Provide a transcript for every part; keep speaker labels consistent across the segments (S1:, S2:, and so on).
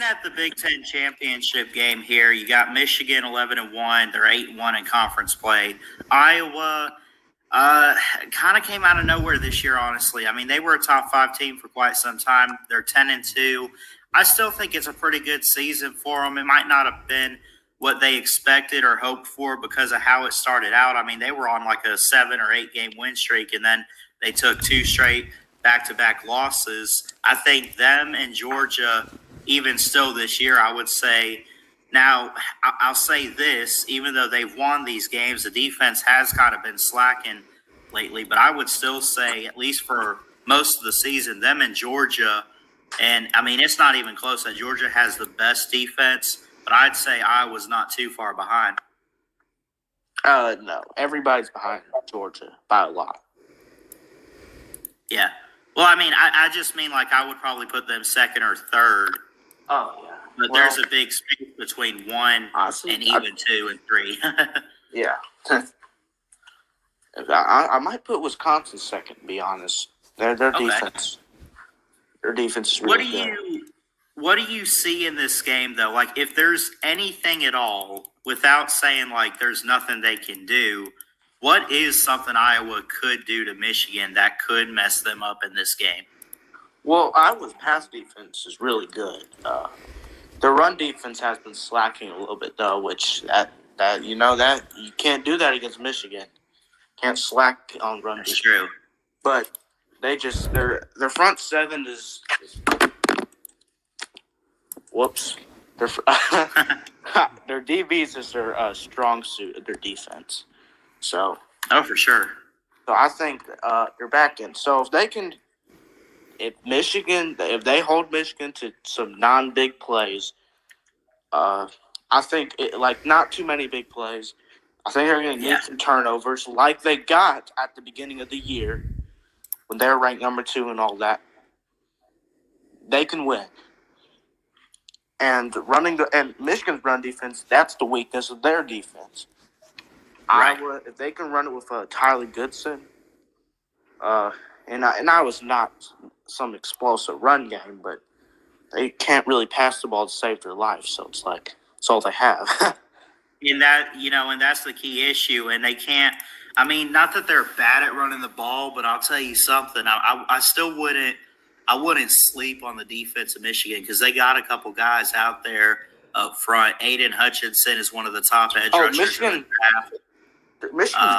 S1: looking at the Big Ten championship game here. You got Michigan 11-1. They're 8-1 in conference play. Iowa kind of came out of nowhere this year, honestly. I mean, they were a top 5 team for quite some time. They're 10-2. I still think it's a pretty good season for them. It might not have been what they expected or hoped for because of how it started out. I mean, they were on like a 7 or 8 game win streak, and then they took 2 straight back-to-back losses. I think them and Georgia, even still this year, I would say. Now, I'll say this, even though they've won these games, the defense has kind of been slacking lately, but I would still say, at least for most of the season, them and Georgia, and I mean, it's not even close that Georgia has the best defense, but I'd say Iowa's not too far behind.
S2: No, everybody's behind Georgia by a lot.
S1: Yeah. Well, I mean, I just mean like I would probably put them second or third.
S2: Oh, yeah.
S1: But there's a big space between 1 and even 2 and 3.
S2: Yeah. I might put Wisconsin second, to be honest. Their defense. Their defense is really good.
S1: What do you see in this game, though? Like, if there's anything at all, without saying, like, there's nothing they can do, what is something Iowa could do to Michigan that could mess them up in this game?
S2: Well, Iowa's pass defense is really good. Their run defense has been slacking a little bit, though, which that you can't do that against Michigan. Can't slack on run defense.
S1: That's true.
S2: But they just their front seven is whoops. Their DBs is their strong suit of their defense. So
S1: for sure.
S2: So I think they're back in. So if they hold Michigan to some non-big plays, I think not too many big plays. I think they're going to get some turnovers like they got at the beginning of the year when they were ranked number 2 and all that. They can win. And Michigan's run defense, that's the weakness of their defense.
S1: Right.
S2: Iowa, if they can run it with Tyler Goodson, and Iowa's not some explosive run game, but they can't really pass the ball to save their life. So it's like it's all they have.
S1: And that's the key issue. And they can't. I mean, not that they're bad at running the ball, but I'll tell you something. I still wouldn't. I wouldn't sleep on the defense of Michigan because they got a couple guys out there up front. Aiden Hutchinson is one of the top edge rushers.
S2: Michigan's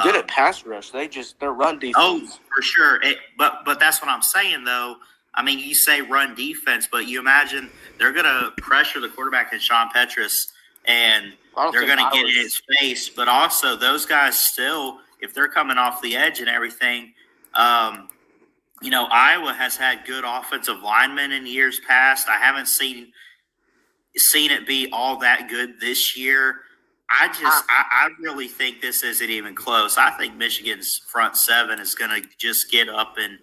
S2: good at pass rush. Their run defense.
S1: Oh, for sure. But that's what I'm saying, though. I mean, you say run defense, but you imagine they're going to pressure the quarterback in Sean Petrus, and they're going to get in his face. But also, those guys still, if they're coming off the edge and everything, Iowa has had good offensive linemen in years past. I haven't seen it be all that good this year. I really think this isn't even close. I think Michigan's front seven is going to just get up in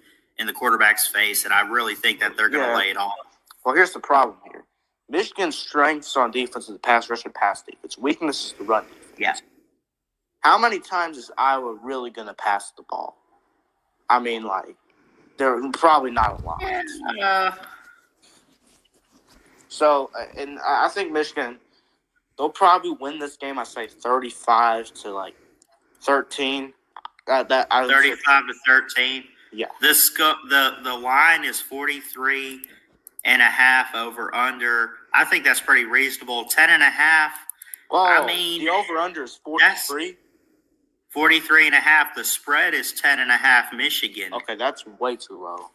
S1: the quarterback's face, and I really think that they're going to lay it on.
S2: Well, here's the problem here. Michigan's strengths on defense is the pass rush and pass defense. Weakness is the run defense.
S1: Yeah.
S2: How many times is Iowa really going to pass the ball? I mean, they're probably not a lot. So, and I think Michigan, they'll probably win this game. I say 35 to 13.
S1: 35 to 13.
S2: Yeah.
S1: The line is 43.5 over under. I think that's pretty reasonable. 10.5.
S2: Well, I mean, the over under is 43.
S1: 43.5. The spread is 10.5. Michigan.
S2: Okay, that's way too low.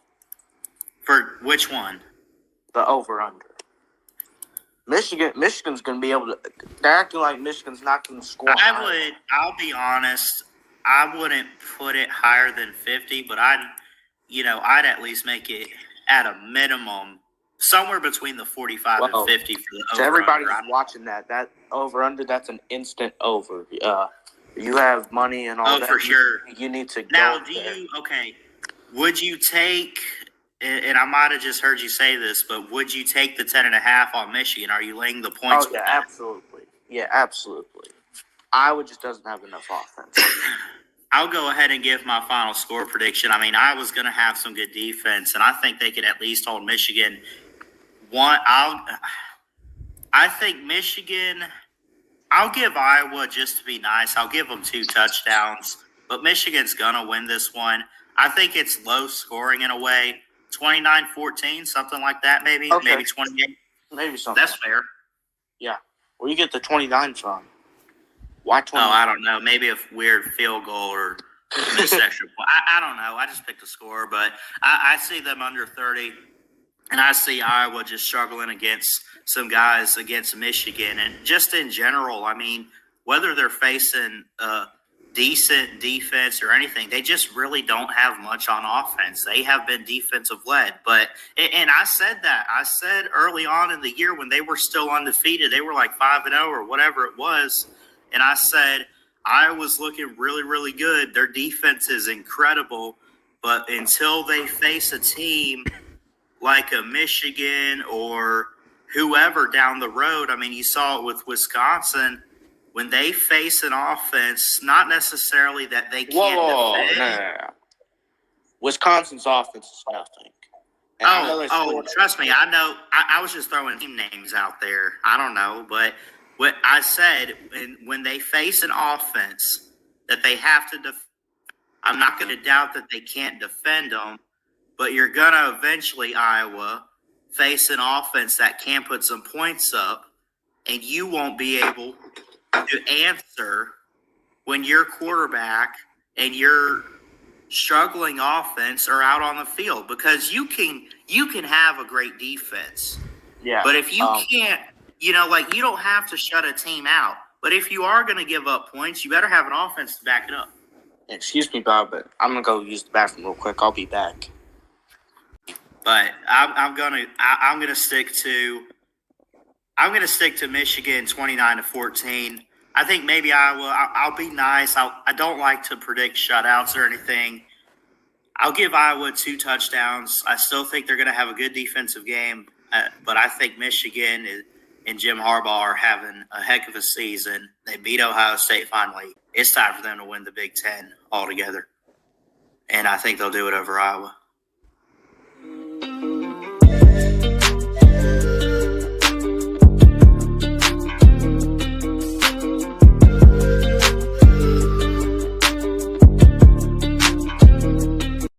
S1: For which one?
S2: The over under. Michigan's going to be able to. They're acting like Michigan's not going to score.
S1: I'll be honest. I wouldn't put it higher than 50, but I'd at least make it at a minimum somewhere between the 45 and 50 for the over.
S2: So everybody's watching that over under. That's an instant over. You have money and all that.
S1: Oh, for sure.
S2: You need to go.
S1: Now, would you take? And I might have just heard you say this, but would you take the 10.5 on Michigan? Are you laying the points?
S2: Oh, yeah, absolutely. Yeah, absolutely. Iowa just doesn't have enough offense.
S1: I'll go ahead and give my final score prediction. I mean, Iowa's going to have some good defense, and I think they could at least hold Michigan. I think Michigan. I'll give Iowa just to be nice. I'll give them 2 touchdowns, but Michigan's gonna win this one. I think it's low scoring in a way, 29-14, something like that, maybe,
S2: Okay.
S1: maybe 28.
S2: Maybe something.
S1: That's fair.
S2: Yeah. Where you get the 29 from? Why 20?
S1: Oh, I don't know. Maybe a weird field goal or missed extra point. I don't know. I just picked a score, but I see them under 30, and I see Iowa just struggling against some guys against Michigan. And just in general, I mean, whether they're facing a decent defense or anything, they just really don't have much on offense. They have been defensive led. And I said that. I said early on in the year when they were still undefeated, they were like 5-0 or whatever it was. And I said, Iowa's looking really, really good. Their defense is incredible. But until they face a team like a Michigan or whoever down the road, I mean, you saw it with Wisconsin, when they face an offense, not necessarily that they can't defend.
S2: No. Wisconsin's offense is nothing. And I know they scored-
S1: Trust me, I know. I was just throwing team names out there. I don't know, but what I said, when they face an offense that they have to defend, I'm not going to doubt that they can't defend them, but you're going to eventually, Iowa, face an offense that can put some points up, and you won't be able to answer when your quarterback and your struggling offense are out on the field, because you can have a great defense.
S2: Yeah.
S1: But if you can't, you don't have to shut a team out. But if you are going to give up points, you better have an offense to back it up.
S2: Excuse me, Bob, but I'm gonna go use the bathroom real quick. I'll be back.
S1: But I'm gonna stick to Michigan 29-14. I think maybe Iowa. I'll be nice. I don't like to predict shutouts or anything. I'll give Iowa 2 touchdowns. I still think they're going to have a good defensive game, but I think Michigan and Jim Harbaugh are having a heck of a season. They beat Ohio State finally. It's time for them to win the Big Ten altogether, and I think they'll do it over Iowa.